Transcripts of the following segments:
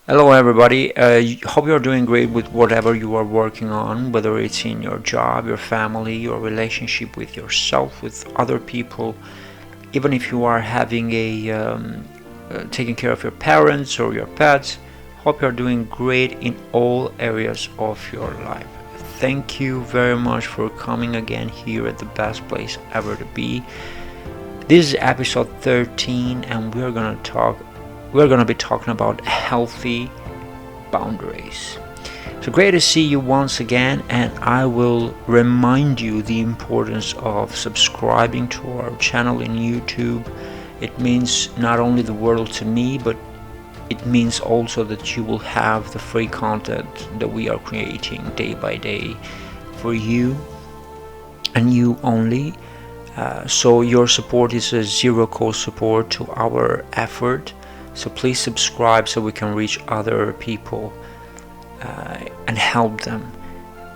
Hello, everybody. Hope you're doing great with whatever you are working on, whether it's in your job, your family, your relationship with yourself, with other people, even if you are having taking care of your parents or your pets. Hope you're doing great in all areas of your life. Thank you very much for coming again here at the best place ever to be. This is episode 13, and we're gonna be talking about healthy boundaries. So great to see you once again, and I will remind you the importance of subscribing to our channel in YouTube. It means not only the world to me, but it means also that you will have the free content that we are creating day by day for you and you only. So your support is a zero cost support to our effort. So please subscribe so we can reach other people and help them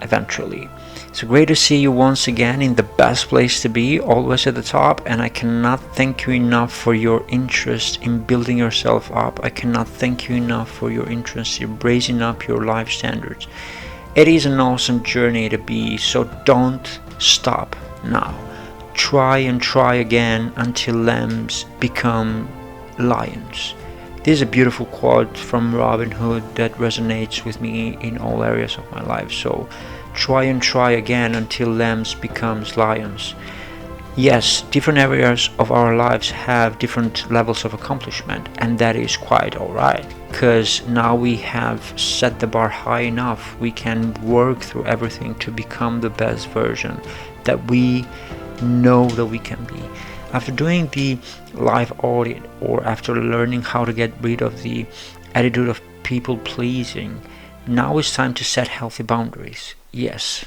eventually. So great to see you once again in the best place to be, always at the top. And I cannot thank you enough for your interest in building yourself up. I cannot thank you enough for your interest in raising up your life standards. It is an awesome journey to be, so don't stop now. Try and try again until lambs become lions. This is a beautiful quote from Robin Hood that resonates with me in all areas of my life. So try and try again until lambs becomes lions. Yes, different areas of our lives have different levels of accomplishment, and that is quite alright, because now we have set the bar high enough. We can work through everything to become the best version that we know that we can be. After doing the life audit, or after learning how to get rid of the attitude of people pleasing, now it's time to set healthy boundaries. Yes,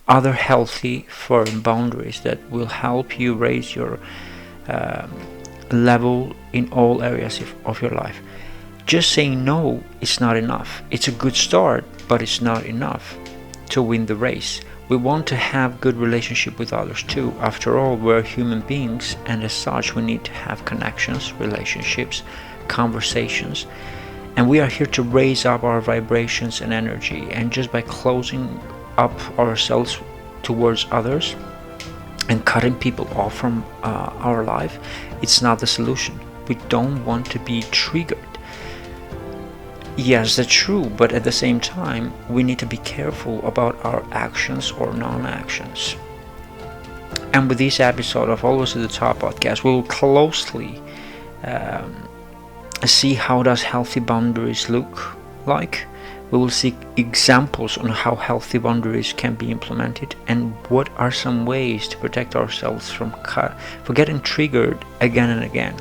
other healthy, firm boundaries that will help you raise your level in all areas of your life. Just saying no is not enough. It's a good start, but it's not enough to win the race. We want to have good relationship with others too. After all, we're human beings, and as such we need to have connections, relationships, conversations, and we are here to raise up our vibrations and energy. And just by closing up ourselves towards others and cutting people off from our life, it's not the solution. We don't want to be triggered. Yes, that's true, but at the same time, we need to be careful about our actions or non-actions. And with this episode of Always at the Top podcast, we will closely see how does healthy boundaries look like. We will see examples on how healthy boundaries can be implemented, and what are some ways to protect ourselves from getting triggered again and again.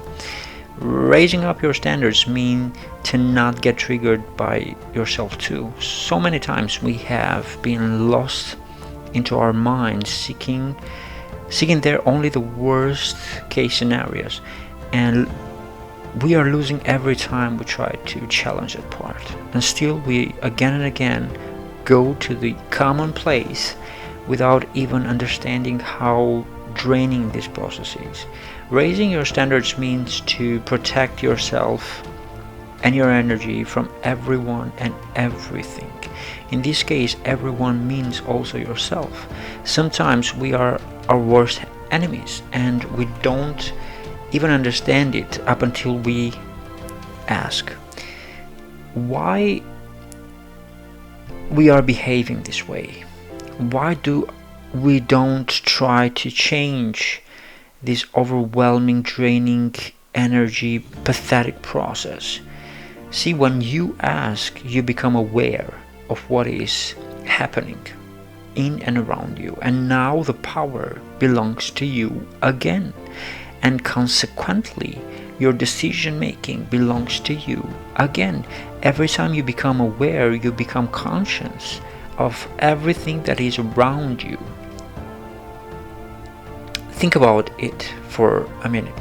Raising up your standards mean to not get triggered by yourself too. So many times we have been lost into our minds, seeking there only the worst case scenarios, and we are losing every time we try to challenge that part. And still we again and again go to the common place without even understanding how draining this process is. Raising your standards means to protect yourself and your energy from everyone and everything. In this case, everyone means also yourself. Sometimes we are our worst enemies, and we don't even understand it up until we ask why we are behaving this way. Why do we don't try to change this overwhelming, draining, energy, pathetic process? See, when you ask, you become aware of what is happening in and around you, and now the power belongs to you again, and consequently your decision making belongs to you again. Every time you become aware, you become conscious of everything that is around you. Think about it for a minute.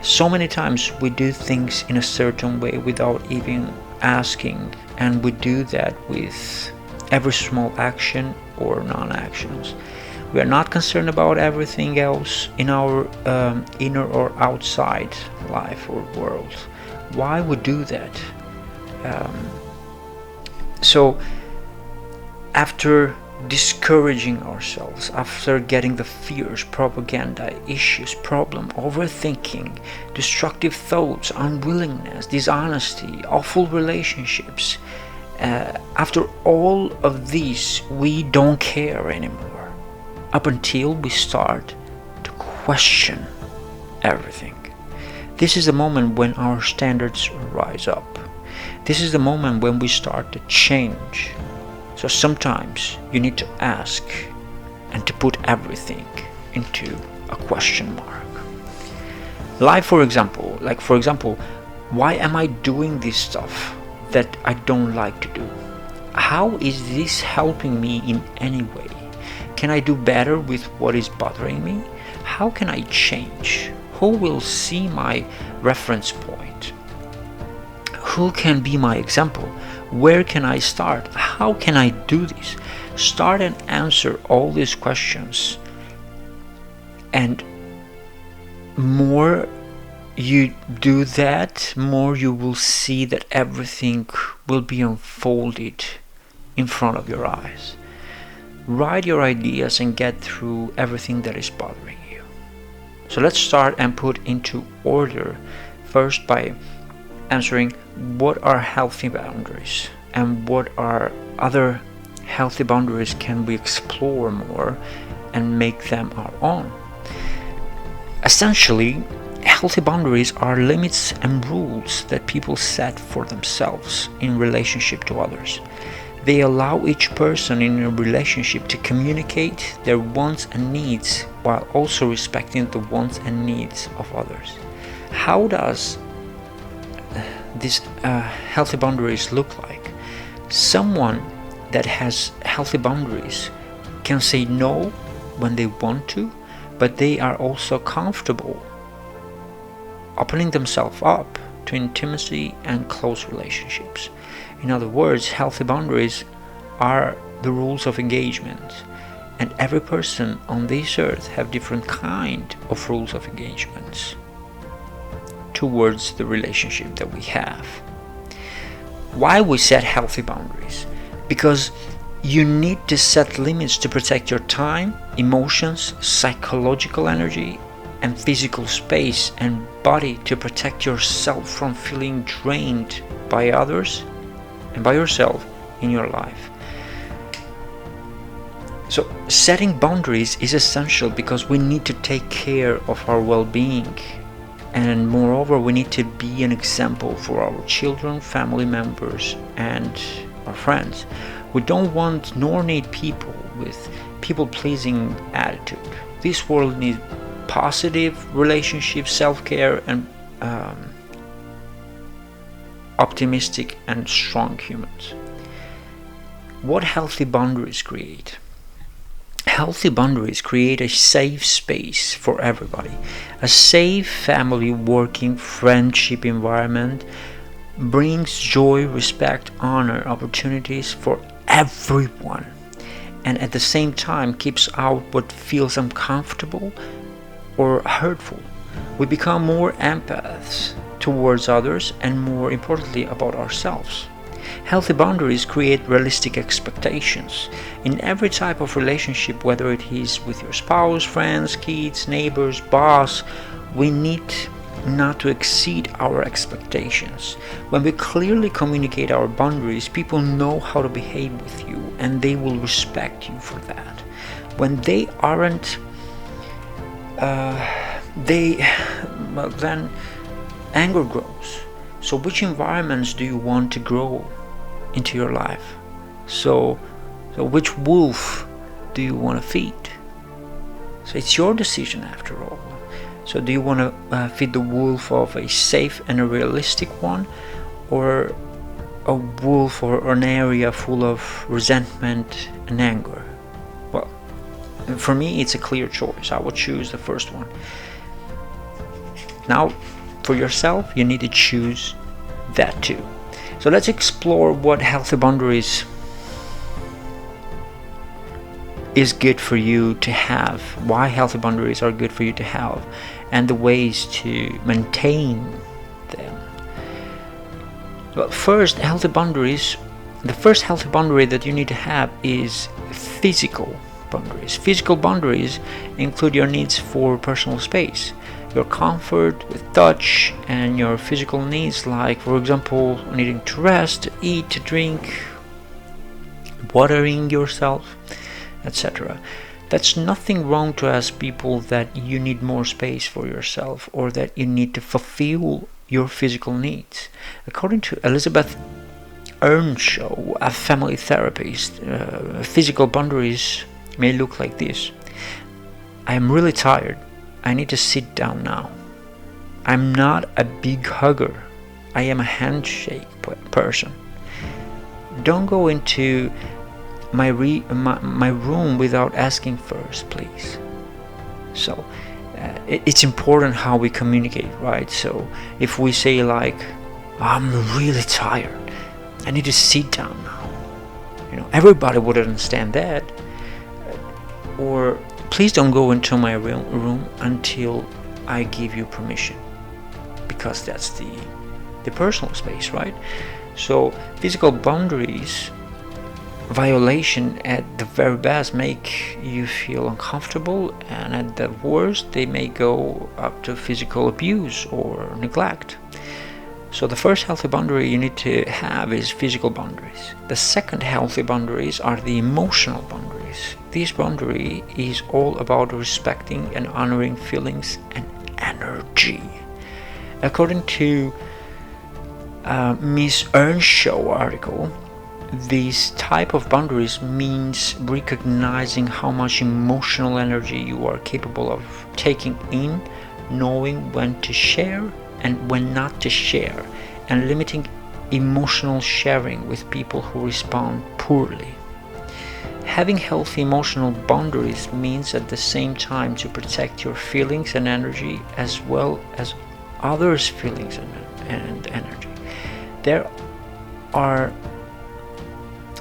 So many times we do things in a certain way without even asking, and we do that with every small action or non-actions. We are not concerned about everything else in our inner or outside life or world. Why we do that? So after discouraging ourselves, after getting the fears, propaganda, issues, problem, overthinking, destructive thoughts, unwillingness, dishonesty, awful relationships, after all of these, we don't care anymore, up until we start to question everything. This is the moment when our standards rise up. This is the moment when we start to change. So sometimes you need to ask and to put everything into a question mark. For example, why am I doing this stuff that I don't like to do? How is this helping me in any way? Can I do better with what is bothering me? How can I change? Who will see my reference point? Who can be my example? Where can I start? How can I do this? Start and answer all these questions. And more you do that, more you will see that everything will be unfolded in front of your eyes. Write your ideas and get through everything that is bothering you. So let's start and put into order first by answering what are healthy boundaries and what are other healthy boundaries can we explore more and make them our own. Essentially, healthy boundaries are limits and rules that people set for themselves in relationship to others. They allow each person in a relationship to communicate their wants and needs while also respecting the wants and needs of others. How does these healthy boundaries look like? Someone that has healthy boundaries can say no when they want to, but they are also comfortable opening themselves up to intimacy and close relationships. In other words, healthy boundaries are the rules of engagement, and every person on this earth have different kind of rules of engagements towards the relationship that we have. Why we set healthy boundaries? Because you need to set limits to protect your time, emotions, psychological energy, and physical space and body, to protect yourself from feeling drained by others and by yourself in your life. So setting boundaries is essential because we need to take care of our well-being, and moreover we need to be an example for our children, family members, and our friends. We don't want nor need people with people-pleasing attitude. This world needs positive relationships, self-care, and optimistic and strong humans. What healthy boundaries create? Healthy boundaries create a safe space for everybody. A safe family, working, friendship environment brings joy, respect, honor, opportunities for everyone, and at the same time keeps out what feels uncomfortable or hurtful. We become more empaths towards others and, more importantly, about ourselves. Healthy boundaries create realistic expectations. In every type of relationship, whether it is with your spouse, friends, kids, neighbors, boss, we need not to exceed our expectations. When we clearly communicate our boundaries, people know how to behave with you and they will respect you for that. When they aren't, then anger grows. So which environments do you want to grow into your life? So which wolf do you want to feed? So it's your decision after all. So do you want to feed the wolf of a safe and a realistic one, or a wolf or an area full of resentment and anger? Well, for me it's a clear choice. I would choose the first one. Now, for yourself, you need to choose that too. So let's explore what healthy boundaries is good for you to have, why healthy boundaries are good for you to have, and the ways to maintain them. Well, first, healthy boundaries. The first healthy boundary that you need to have is physical boundaries. Physical boundaries include your needs for personal space, your comfort with touch, and your physical needs, like, for example, needing to rest, eat, to drink, watering yourself, etc. That's nothing wrong to ask people that you need more space for yourself or that you need to fulfill your physical needs. According to Elizabeth Earnshaw, a family therapist, physical boundaries may look like this. I am really tired. I need to sit down now. I'm not a big hugger. I am a handshake person. Don't go into my room without asking first, please. So it's important how we communicate, right? So if we say like, I'm really tired, I need to sit down now, everybody would understand that. Or please don't go into my room until I give you permission, because that's the personal space, right? So physical boundaries violation at the very best make you feel uncomfortable, and at the worst they may go up to physical abuse or neglect. So the first healthy boundary you need to have is physical boundaries. The second healthy boundaries are the emotional boundaries. This boundary is all about respecting and honoring feelings and energy. According to Miss Earnshaw article, this type of boundaries means recognizing how much emotional energy you are capable of taking in, knowing when to share and when not to share, and limiting emotional sharing with people who respond poorly. Having healthy emotional boundaries means at the same time to protect your feelings and energy as well as others' feelings and energy. There are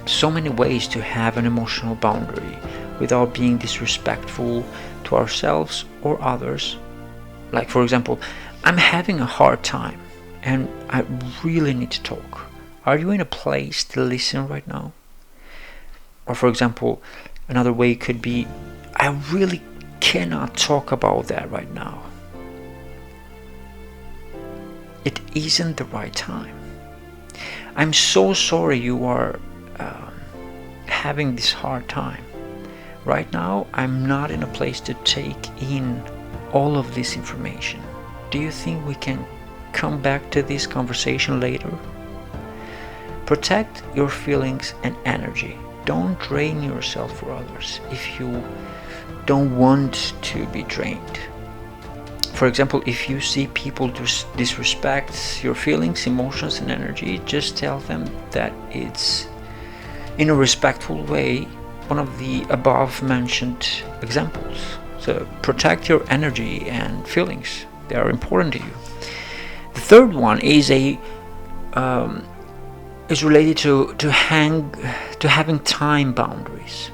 so many ways to have an emotional boundary without being disrespectful to ourselves or others. Like, for example, I'm having a hard time and I really need to talk. Are you in a place to listen right now? Or, for example, another way could be, I really cannot talk about that right now. It isn't the right time. I'm so sorry you are having this hard time. Right now, I'm not in a place to take in all of this information. Do you think we can come back to this conversation later? Protect your feelings and energy. Don't drain yourself for others if you don't want to be drained. For example, if you see people disrespect your feelings, emotions, and energy, just tell them that it's in a respectful way, one of the above mentioned examples. So protect your energy and feelings. They are important to you. The third one is related to having time boundaries.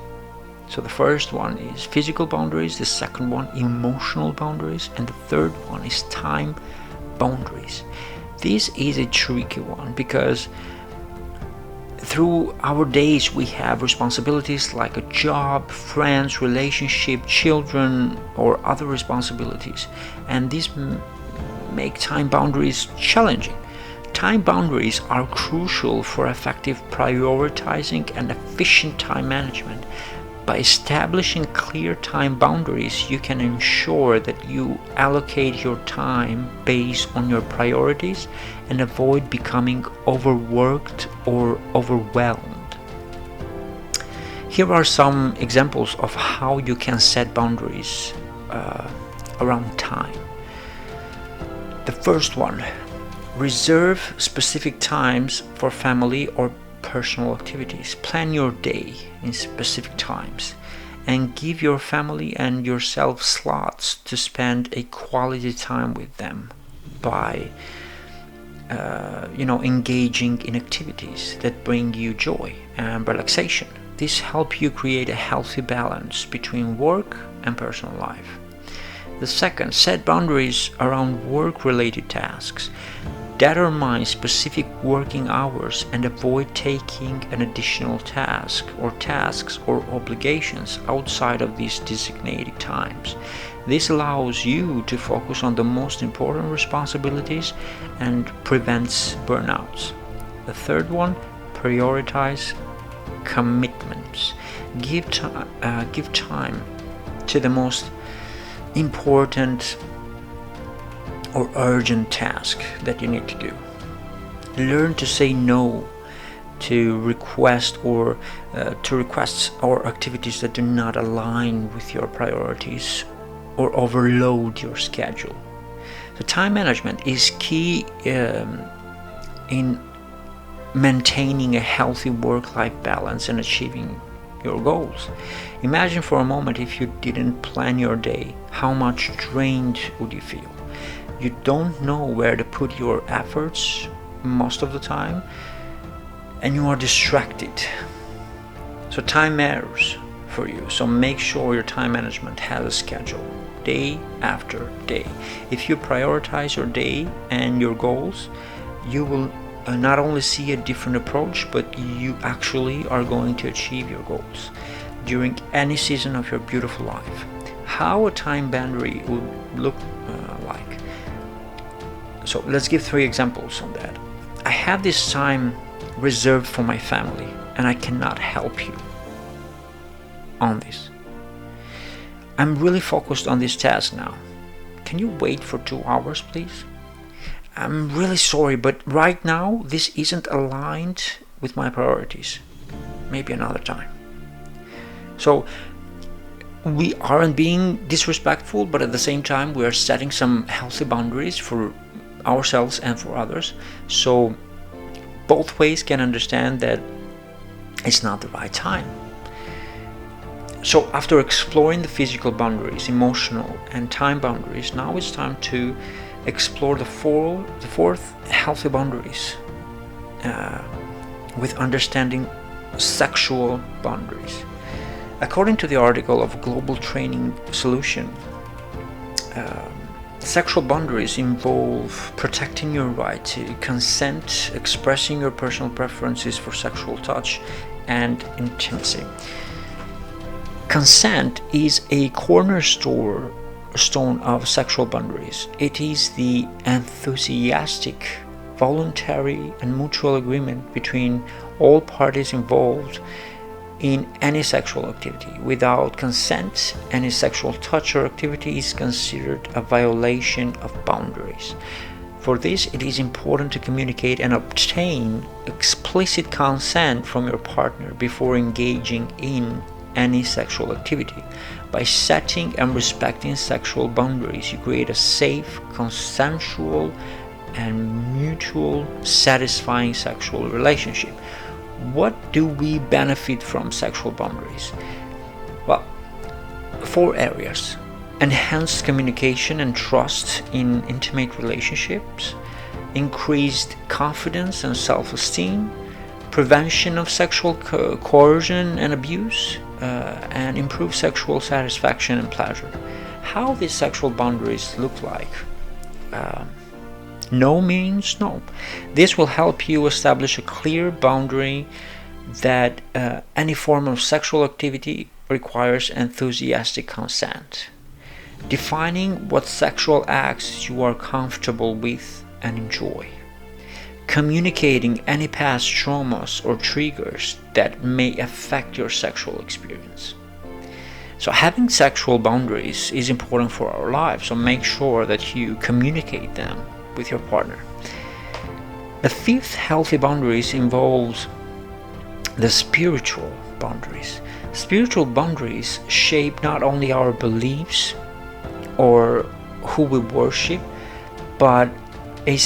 So the first one is physical boundaries, the second one emotional boundaries, and the third one is time boundaries. This is a tricky one because through our days we have responsibilities like a job, friends, relationship, children, or other responsibilities, and these make time boundaries challenging. Time boundaries are crucial for effective prioritizing and efficient time management. By establishing clear time boundaries, you can ensure that you allocate your time based on your priorities and avoid becoming overworked or overwhelmed. Here are some examples of how you can set boundaries around time. The first one, reserve specific times for family or personal activities. Plan your day in specific times and give your family and yourself slots to spend a quality time with them by engaging in activities that bring you joy and relaxation. This helps you create a healthy balance between work and personal life. The second, set boundaries around work-related tasks. determine specific working hours and avoid taking an additional task or tasks or obligations outside of these designated times. This allows you to focus on the most important responsibilities and prevents burnouts. The third one, prioritize commitments. Give time to the most important or urgent task that you need to do. Learn to say no to requests or activities that do not align with your priorities or overload your schedule. So time management is key in maintaining a healthy work-life balance and achieving your goals. Imagine for a moment if you didn't plan your day, how much drained would you feel? You don't know where to put your efforts most of the time, and you are distracted. So time matters for you. So make sure your time management has a schedule, day after day. If you prioritize your day and your goals, you will not only see a different approach, but you actually are going to achieve your goals during any season of your beautiful life. How a time boundary would look like. So let's give 3 examples on that. I have this time reserved for my family and I cannot help you on this. I'm really focused on this task now. Can you wait for 2 hours, please? I'm really sorry, but right now this isn't aligned with my priorities. Maybe another time. So we aren't being disrespectful, but at the same time we are setting some healthy boundaries for ourselves and for others, so both ways can understand that it's not the right time. So after exploring the physical boundaries, emotional and time boundaries, now it's time to explore the fourth healthy boundaries with understanding sexual boundaries. According to the article of Global Training Solution, sexual boundaries involve protecting your right to consent, expressing your personal preferences for sexual touch and intimacy. Consent is a cornerstone of sexual boundaries. It is the enthusiastic, voluntary, and mutual agreement between all parties involved in any sexual activity. Without consent, any sexual touch or activity is considered a violation of boundaries. For this, it is important to communicate and obtain explicit consent from your partner before engaging in any sexual activity. By setting and respecting sexual boundaries, you create a safe, consensual, and mutual satisfying sexual relationship. What do we benefit from sexual boundaries? Well, 4 areas. Enhanced communication and trust in intimate relationships, increased confidence and self-esteem, prevention of sexual coercion and abuse, and improved sexual satisfaction and pleasure. How these sexual boundaries look like? No means no. This will help you establish a clear boundary that any form of sexual activity requires enthusiastic consent. Defining what sexual acts you are comfortable with and enjoy. Communicating any past traumas or triggers that may affect your sexual experience. So having sexual boundaries is important for our lives, so make sure that you communicate them with your partner. The 5th healthy boundaries involves the spiritual boundaries. Spiritual boundaries shape not only our beliefs or who we worship, but a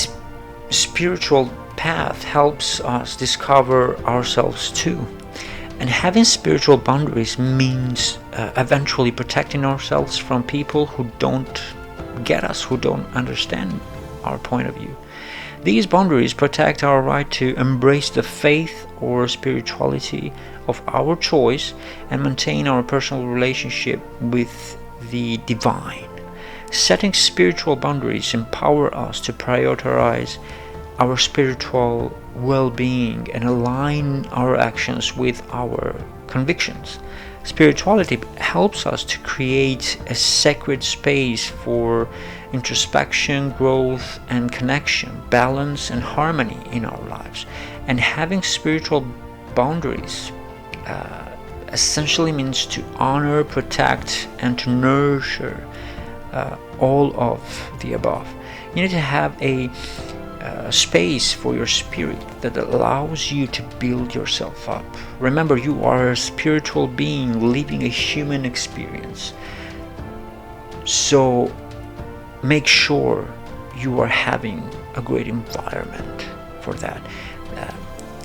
spiritual path helps us discover ourselves too. And having spiritual boundaries means eventually protecting ourselves from people who don't get us, who don't understand our point of view. These boundaries protect our right to embrace the faith or spirituality of our choice and maintain our personal relationship with the divine. Setting spiritual boundaries empower us to prioritize our spiritual well-being and align our actions with our convictions. Spirituality helps us to create a sacred space for introspection, growth, and connection, balance, and harmony in our lives. And having spiritual boundaries essentially means to honor, protect, and to nurture all of the above. You need to have a space for your spirit that allows you to build yourself up. Remember, you are a spiritual being living a human experience. So make sure you are having a great environment for that.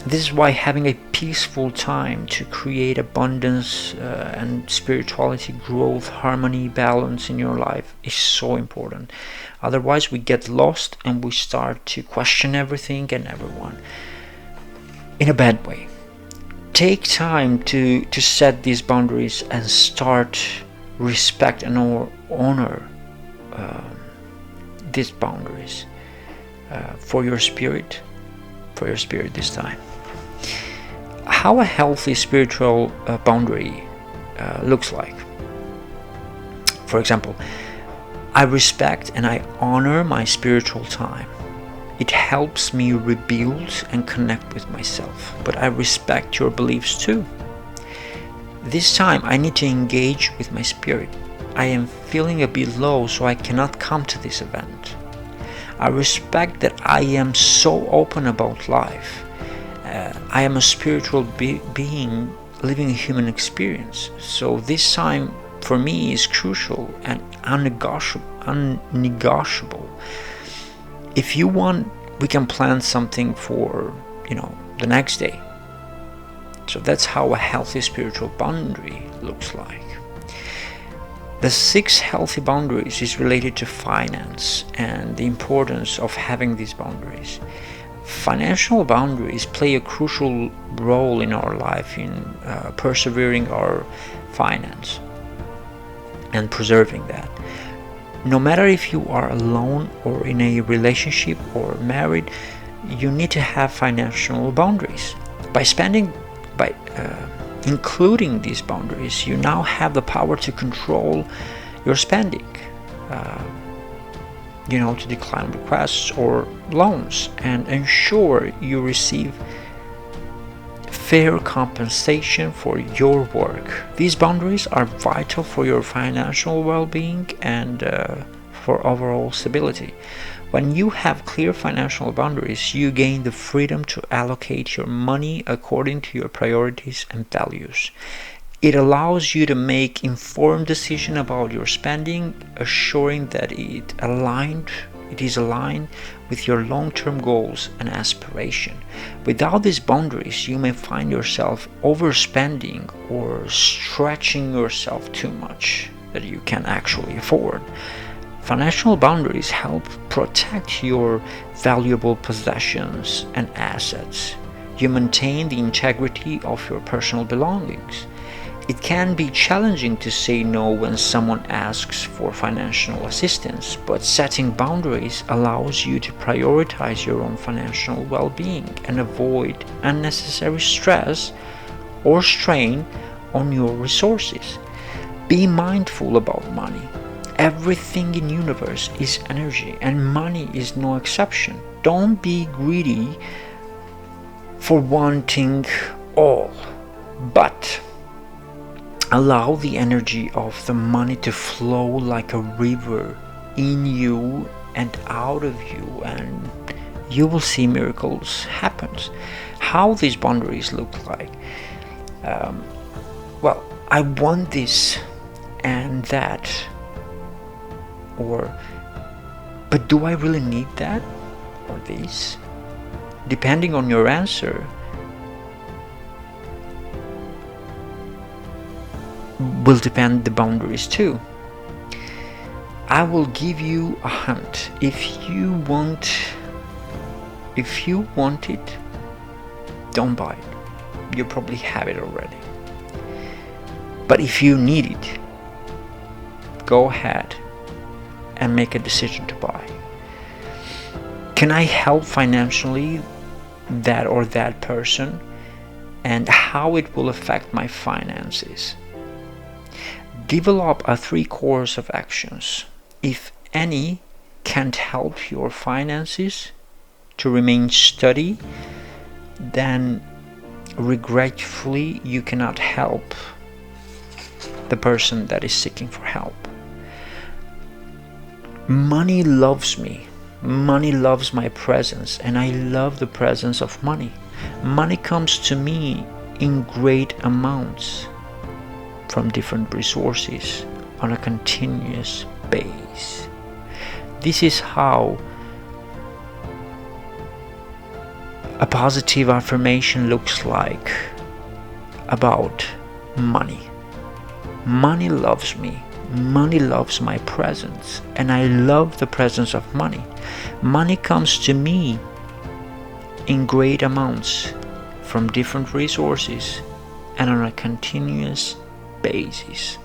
This is why having a peaceful time to create abundance and spirituality, growth, harmony, balance in your life is so important. Otherwise, we get lost and we start to question everything and everyone in a bad way. Take time to set these boundaries and start respect and honor these boundaries for your spirit this time. How a healthy spiritual boundary looks like. For example, I respect and I honor my spiritual time. It helps me rebuild and connect with myself, but I respect your beliefs too. This time I need to engage with my spirit. I am feeling a bit low, so I cannot come to this event. I respect that I am so open about life. I am a spiritual being living a human experience. So this time for me is crucial and unnegotiable. If you want, we can plan something for, the next day. So that's how a healthy spiritual boundary looks like. The 6 healthy boundaries is related to finance and the importance of having these boundaries. Financial boundaries play a crucial role in our life in persevering our finance and preserving that. No matter if you are alone or in a relationship or married, you need to have financial boundaries. By including these boundaries, you now have the power to control your spending, to decline requests or loans and ensure you receive fair compensation for your work. These boundaries are vital for your financial well-being and for overall stability. When you have clear financial boundaries, you gain the freedom to allocate your money according to your priorities and values. It allows you to make informed decisions about your spending, assuring that it is aligned with your long-term goals and aspiration. Without these boundaries, you may find yourself overspending or stretching yourself too much that you can actually afford. Financial boundaries help protect your valuable possessions and assets. You maintain the integrity of your personal belongings. It can be challenging to say no when someone asks for financial assistance, but setting boundaries allows you to prioritize your own financial well-being and avoid unnecessary stress or strain on your resources. Be mindful about money. Everything in the universe is energy, and money is no exception. Don't be greedy for wanting all, but allow the energy of the money to flow like a river in you and out of you, and you will see miracles happen. How these boundaries look like? I want this and that, but do I really need that or this? Depending on your answer, will depend the boundaries too. I will give you a hint. If you want it, don't buy it. You probably have it already. But if you need it, go ahead and make a decision to buy. Can I help financially that or that person, and how it will affect my finances? Develop a 3 course of actions. If any can't help your finances to remain steady, then regretfully you cannot help the person that is seeking for help. Money loves me. Money loves my presence, and I love the presence of money. Money comes to me in great amounts from different resources on a continuous base. This is how a positive affirmation looks like about money. Money loves me. Money loves my presence, and I love the presence of money. Money comes to me in great amounts from different resources and on a continuous basis.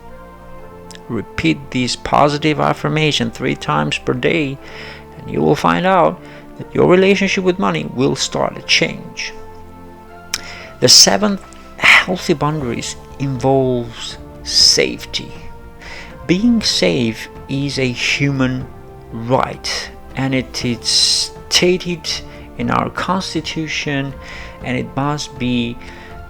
Repeat this positive affirmation 3 times per day, and you will find out that your relationship with money will start to change. The 7th, healthy boundaries, involves safety. Being safe is a human right, and it is stated in our Constitution, and it must be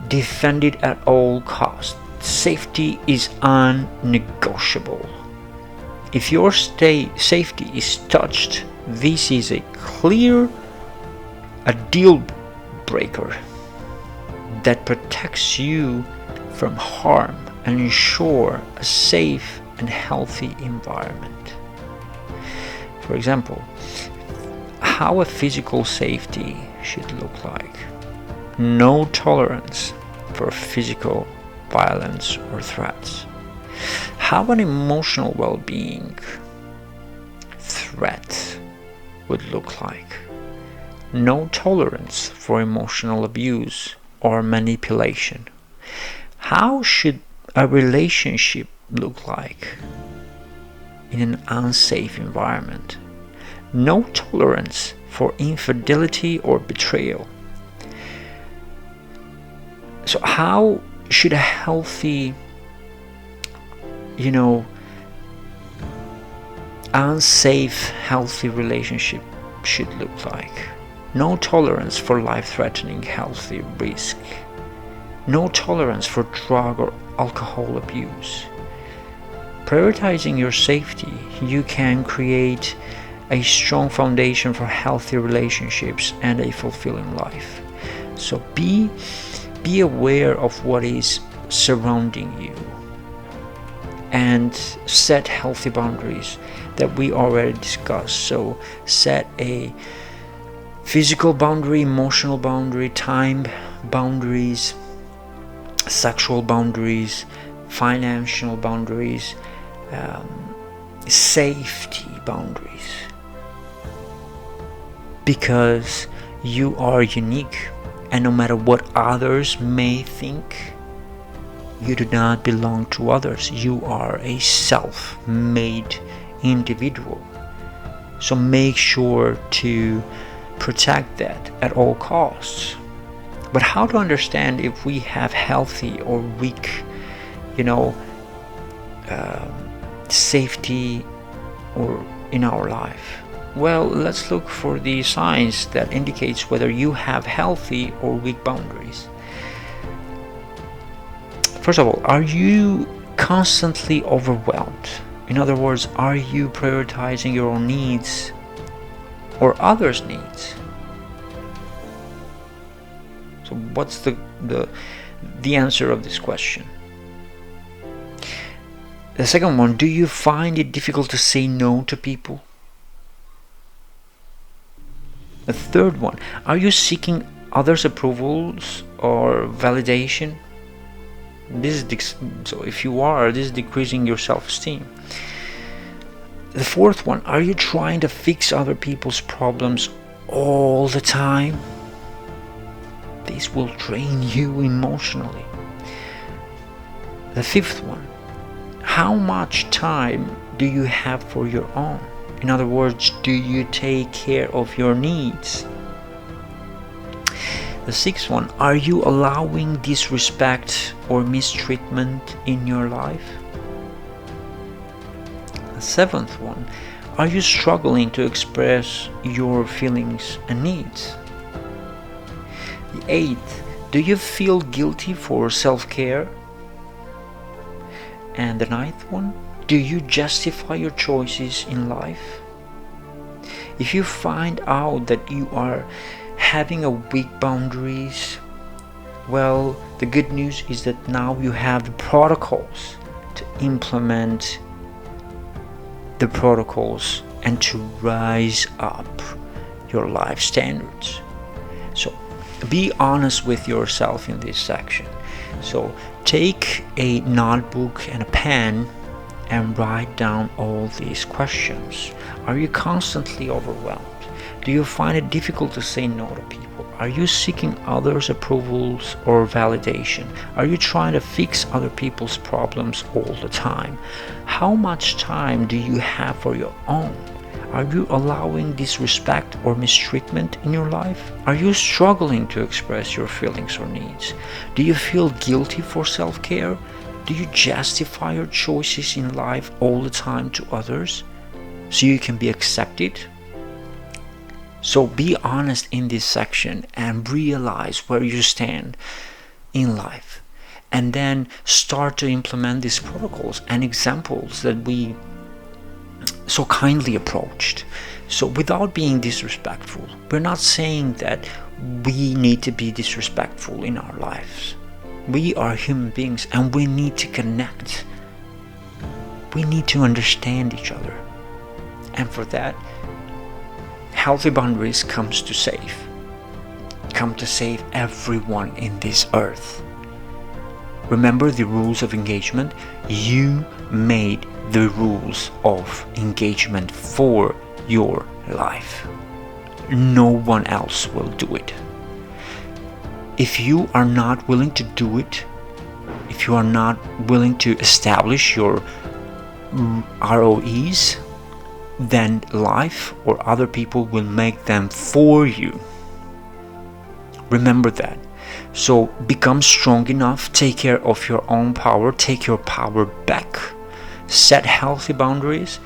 defended at all costs. Safety is unnegotiable. If your safety is touched, this is a deal breaker that protects you from harm and ensure a safe and healthy environment. For example, how a physical safety should look like. No tolerance for physical violence or threats. How an emotional well-being threat would look like. No tolerance for emotional abuse or manipulation. How should a relationship look like in an unsafe environment? No tolerance for infidelity or betrayal. So how should a healthy, unsafe, healthy relationship should look like? No tolerance for life-threatening healthy risk. No tolerance for drug or alcohol abuse. Prioritizing your safety, you can create a strong foundation for healthy relationships and a fulfilling life. So be aware of what is surrounding you and set healthy boundaries that we already discussed. So set a physical boundary, emotional boundary, time boundaries, sexual boundaries, financial boundaries, safety boundaries, because you are unique, and no matter what others may think, you do not belong to others. You are a self-made individual. So make sure to protect that at all costs. But how to understand if we have healthy or weak, safety or in our life? Well, let's look for the signs that indicates whether you have healthy or weak boundaries. First of all, are you constantly overwhelmed? In other words, are you prioritizing your own needs or others' needs? So what's the answer of this question? The second one, do you find it difficult to say no to people? The third one, are you seeking others' approvals or validation? So if you are, this is decreasing your self-esteem. The fourth one, are you trying to fix other people's problems all the time? This will drain you emotionally. The fifth one, how much time do you have for your own? In other words, do you take care of your needs? The sixth one, are you allowing disrespect or mistreatment in your life? The seventh one, are you struggling to express your feelings and needs? The eighth, do you feel guilty for self-care? And the ninth one, do you justify your choices in life? If you find out that you are having a weak boundaries, well, the good news is that now you have the protocols to implement the protocols and to rise up your life standards. So be honest with yourself in this section. So take a notebook and a pen and write down all these questions. Are you constantly overwhelmed? Do you find it difficult to say no to people? Are you seeking others' approvals or validation? Are you trying to fix other people's problems all the time? How much time do you have for your own? Are you allowing disrespect or mistreatment in your life? Are you struggling to express your feelings or needs? Do you feel guilty for self-care? Do you justify your choices in life all the time to others so you can be accepted? So be honest in this section and realize where you stand in life, and then start to implement these protocols and examples that we so kindly approached. So without being disrespectful, we're not saying that we need to be disrespectful in our lives. We are human beings and we need to connect. We need to understand each other. And for that, Healthy Boundaries comes to save. Come to save everyone in this earth. Remember the rules of engagement? You made the rules of engagement for your life. No one else will do it. If you are not willing to do it, if you are not willing to establish your ROEs, then life or other people will make them for you. Remember that. So become strong enough, take care of your own power, take your power back, set healthy boundaries,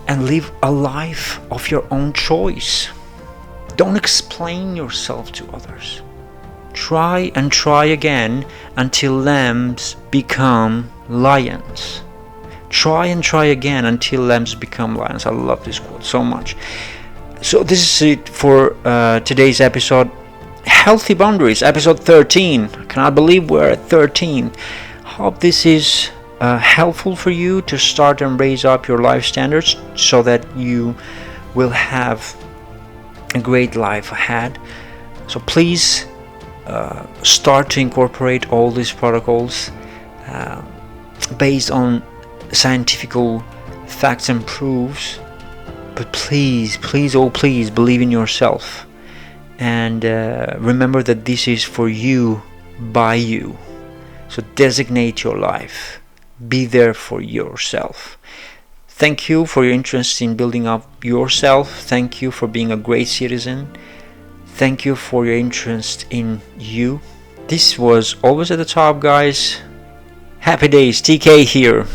and live a life of your own choice. Don't explain yourself to others. Try and try again until lambs become lions. Try and try again until lambs become lions. I love this quote so much. So this is it for today's episode. Healthy Boundaries, episode 13. I cannot believe we're at 13. Hope this is helpful for you to start and raise up your life standards so that you will have a great life ahead. So please start to incorporate all these protocols based on scientific facts and proofs, but please, oh please, believe in yourself, and remember that this is for you, by you. So designate your life, be there for yourself. Thank you for your interest in building up yourself. Thank you for being a great citizen. Thank you for your interest in you. This was Always at the Top, guys. Happy days, TK here.